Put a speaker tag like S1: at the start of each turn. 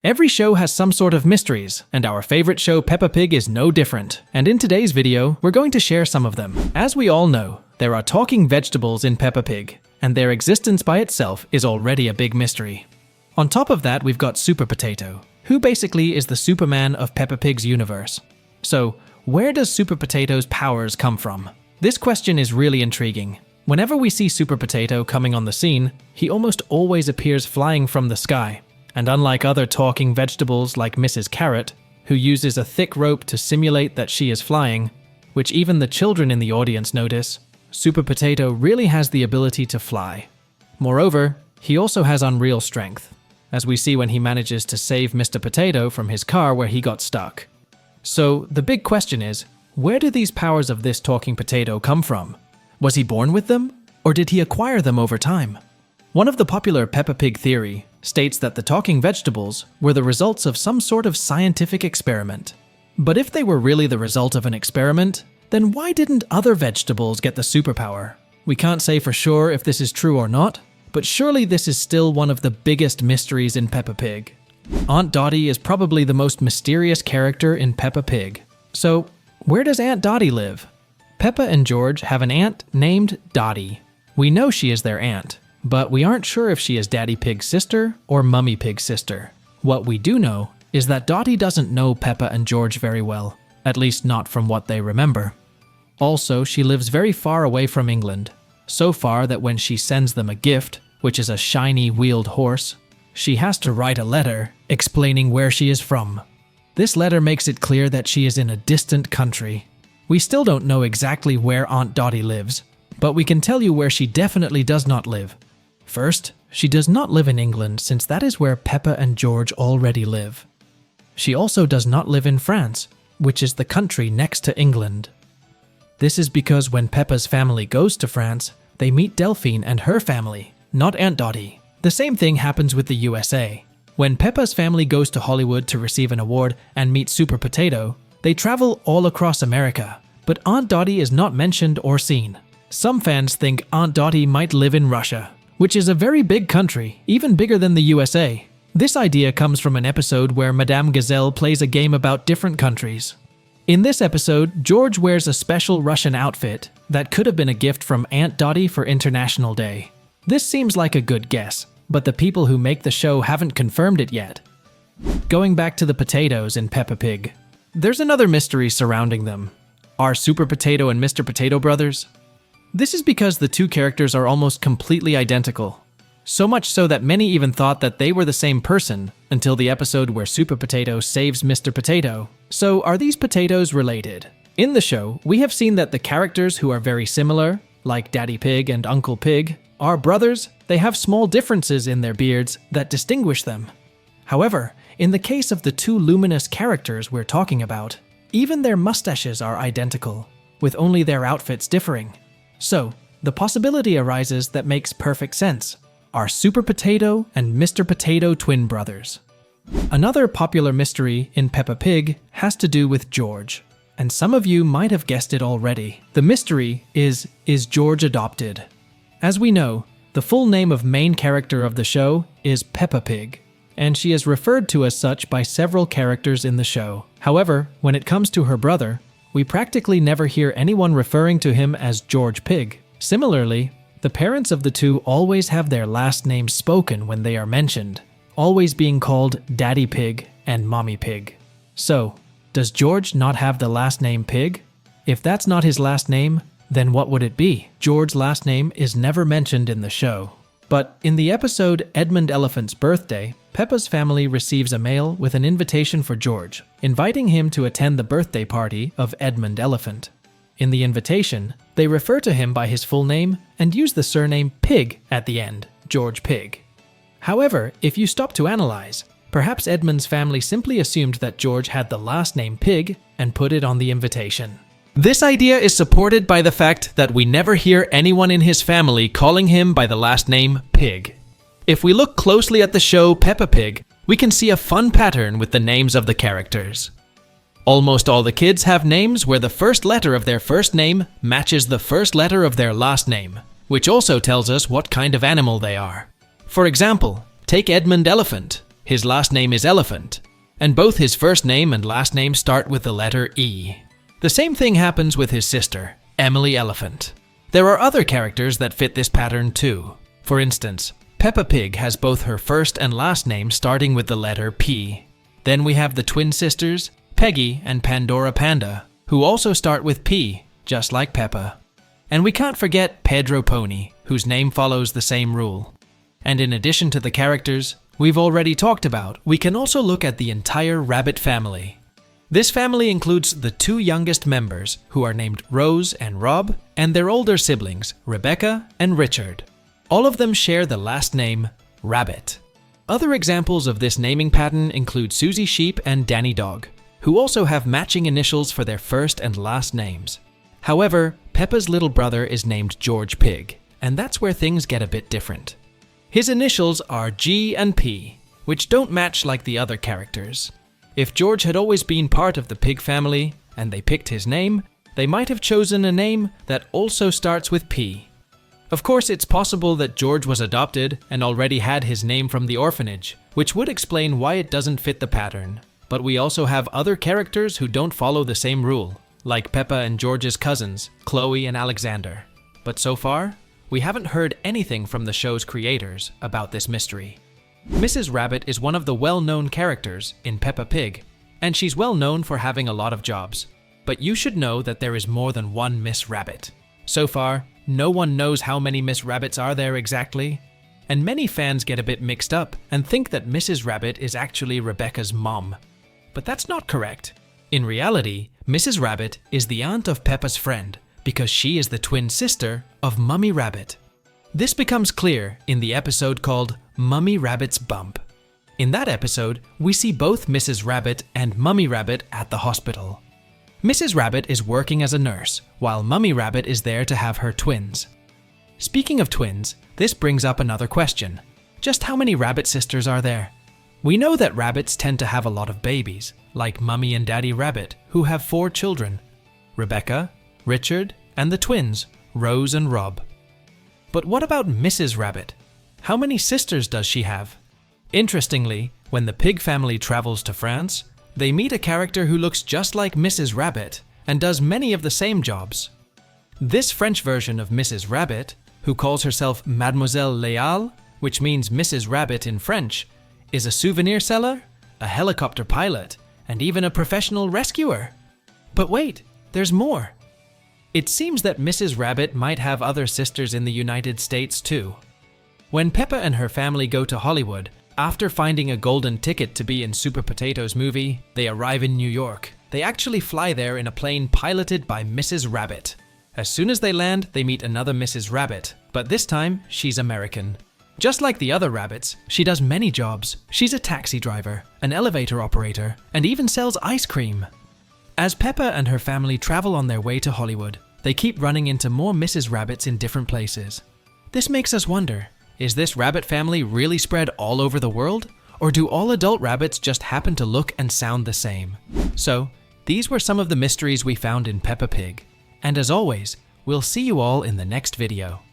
S1: Every show has some sort of mysteries, and our favorite show Peppa Pig is no different. And in today's video, we're going to share some of them. As we all know, there are talking vegetables in Peppa Pig, and their existence by itself is already a big mystery. On top of that, we've got Super Potato, who basically is the Superman of Peppa Pig's universe. So, where does Super Potato's powers come from? This question is really intriguing. Whenever we see Super Potato coming on the scene, he almost always appears flying from the sky. And unlike other talking vegetables like Mrs. Carrot, who uses a thick rope to simulate that she is flying, which even the children in the audience notice, Super Potato really has the ability to fly. Moreover, he also has unreal strength, as we see when he manages to save Mr. Potato from his car where he got stuck. So the big question is, where do these powers of this talking potato come from? Was he born with them, or did he acquire them over time? One of the popular Peppa Pig theory states that the talking vegetables were the results of some sort of scientific experiment. But if they were really the result of an experiment, then why didn't other vegetables get the superpower? We can't say for sure if this is true or not, but surely this is still one of the biggest mysteries in Peppa Pig. Aunt Dottie is probably the most mysterious character in Peppa Pig. So, where does Aunt Dottie live? Peppa and George have an aunt named Dottie. We know she is their aunt, but we aren't sure if she is Daddy Pig's sister or Mummy Pig's sister. What we do know is that Dottie doesn't know Peppa and George very well, at least not from what they remember. Also, she lives very far away from England, so far that when she sends them a gift, which is a shiny wheeled horse, she has to write a letter explaining where she is from. This letter makes it clear that she is in a distant country. We still don't know exactly where Aunt Dottie lives, but we can tell you where she definitely does not live. First, she does not live in England since that is where Peppa and George already live. She also does not live in France, which is the country next to England. This is because when Peppa's family goes to France, they meet Delphine and her family, not Aunt Dottie. The same thing happens with the USA. When Peppa's family goes to Hollywood to receive an award and meet Super Potato, they travel all across America, but Aunt Dottie is not mentioned or seen. Some fans think Aunt Dottie might live in Russia, which is a very big country, even bigger than the USA. This idea comes from an episode where Madame Gazelle plays a game about different countries. In this episode, George wears a special Russian outfit that could have been a gift from Aunt Dottie for International Day. This seems like a good guess, but the people who make the show haven't confirmed it yet. Going back to the potatoes in Peppa Pig, there's another mystery surrounding them. Are Super Potato and Mr. Potato brothers? This is because the two characters are almost completely identical. So much so that many even thought that they were the same person until the episode where Super Potato saves Mr. Potato. So are these potatoes related? In the show, we have seen that the characters who are very similar, like Daddy Pig and Uncle Pig, are brothers. They have small differences in their beards that distinguish them. However, in the case of the two luminous characters we're talking about, even their mustaches are identical, with only their outfits differing. So, the possibility arises that makes perfect sense. Are Super Potato and Mr. Potato twin brothers? Another popular mystery in Peppa Pig has to do with George, and some of you might have guessed it already. The mystery is George adopted? As we know, the full name of main character of the show is Peppa Pig, and she is referred to as such by several characters in the show. However, when it comes to her brother, we practically never hear anyone referring to him as George Pig. Similarly, the parents of the two always have their last names spoken when they are mentioned, always being called Daddy Pig and Mommy Pig. So, does George not have the last name Pig? If that's not his last name, then what would it be? George's last name is never mentioned in the show. But in the episode Edmund Elephant's Birthday, Peppa's family receives a mail with an invitation for George, inviting him to attend the birthday party of Edmund Elephant. In the invitation, they refer to him by his full name and use the surname Pig at the end, George Pig. However, if you stop to analyze, perhaps Edmund's family simply assumed that George had the last name Pig and put it on the invitation. This idea is supported by the fact that we never hear anyone in his family calling him by the last name Pig. If we look closely at the show Peppa Pig, we can see a fun pattern with the names of the characters. Almost all the kids have names where the first letter of their first name matches the first letter of their last name, which also tells us what kind of animal they are. For example, take Edmund Elephant. His last name is Elephant, and both his first name and last name start with the letter E. The same thing happens with his sister, Emily Elephant. There are other characters that fit this pattern too. For instance, Peppa Pig has both her first and last name starting with the letter P. Then we have the twin sisters, Peggy and Pandora Panda, who also start with P, just like Peppa. And we can't forget Pedro Pony, whose name follows the same rule. And in addition to the characters we've already talked about, we can also look at the entire rabbit family. This family includes the two youngest members, who are named Rose and Rob, and their older siblings, Rebecca and Richard. All of them share the last name Rabbit. Other examples of this naming pattern include Susie Sheep and Danny Dog, who also have matching initials for their first and last names. However, Peppa's little brother is named George Pig, and that's where things get a bit different. His initials are G and P, which don't match like the other characters. If George had always been part of the pig family, and they picked his name, they might have chosen a name that also starts with P. Of course, it's possible that George was adopted and already had his name from the orphanage, which would explain why it doesn't fit the pattern. But we also have other characters who don't follow the same rule, like Peppa and George's cousins, Chloe and Alexander. But so far, we haven't heard anything from the show's creators about this mystery. Mrs. Rabbit is one of the well-known characters in Peppa Pig, and she's well known for having a lot of jobs. But you should know that there is more than one Miss Rabbit. So far, no one knows how many Miss Rabbits are there exactly, and many fans get a bit mixed up and think that Mrs. Rabbit is actually Rebecca's mom. But that's not correct. In reality, Mrs. Rabbit is the aunt of Peppa's friend because she is the twin sister of Mummy Rabbit. This becomes clear in the episode called Mummy Rabbit's Bump. In that episode, we see both Mrs. Rabbit and Mummy Rabbit at the hospital. Mrs. Rabbit is working as a nurse, while Mummy Rabbit is there to have her twins. Speaking of twins, this brings up another question. Just how many rabbit sisters are there? We know that rabbits tend to have a lot of babies, like Mummy and Daddy Rabbit, who have 4 children: Rebecca, Richard, and the twins, Rose and Rob. But what about Mrs. Rabbit? How many sisters does she have? Interestingly, when the pig family travels to France, they meet a character who looks just like Mrs. Rabbit and does many of the same jobs. This French version of Mrs. Rabbit, who calls herself Mademoiselle Léal, which means Mrs. Rabbit in French, is a souvenir seller, a helicopter pilot, and even a professional rescuer. But wait, there's more. It seems that Mrs. Rabbit might have other sisters in the United States too. When Peppa and her family go to Hollywood, after finding a golden ticket to be in Super Potato's movie, they arrive in New York. They actually fly there in a plane piloted by Mrs. Rabbit. As soon as they land, they meet another Mrs. Rabbit, but this time, she's American. Just like the other rabbits, she does many jobs. She's a taxi driver, an elevator operator, and even sells ice cream. As Peppa and her family travel on their way to Hollywood, they keep running into more Mrs. Rabbits in different places. This makes us wonder, is this rabbit family really spread all over the world? Or do all adult rabbits just happen to look and sound the same? So, these were some of the mysteries we found in Peppa Pig. And as always, we'll see you all in the next video.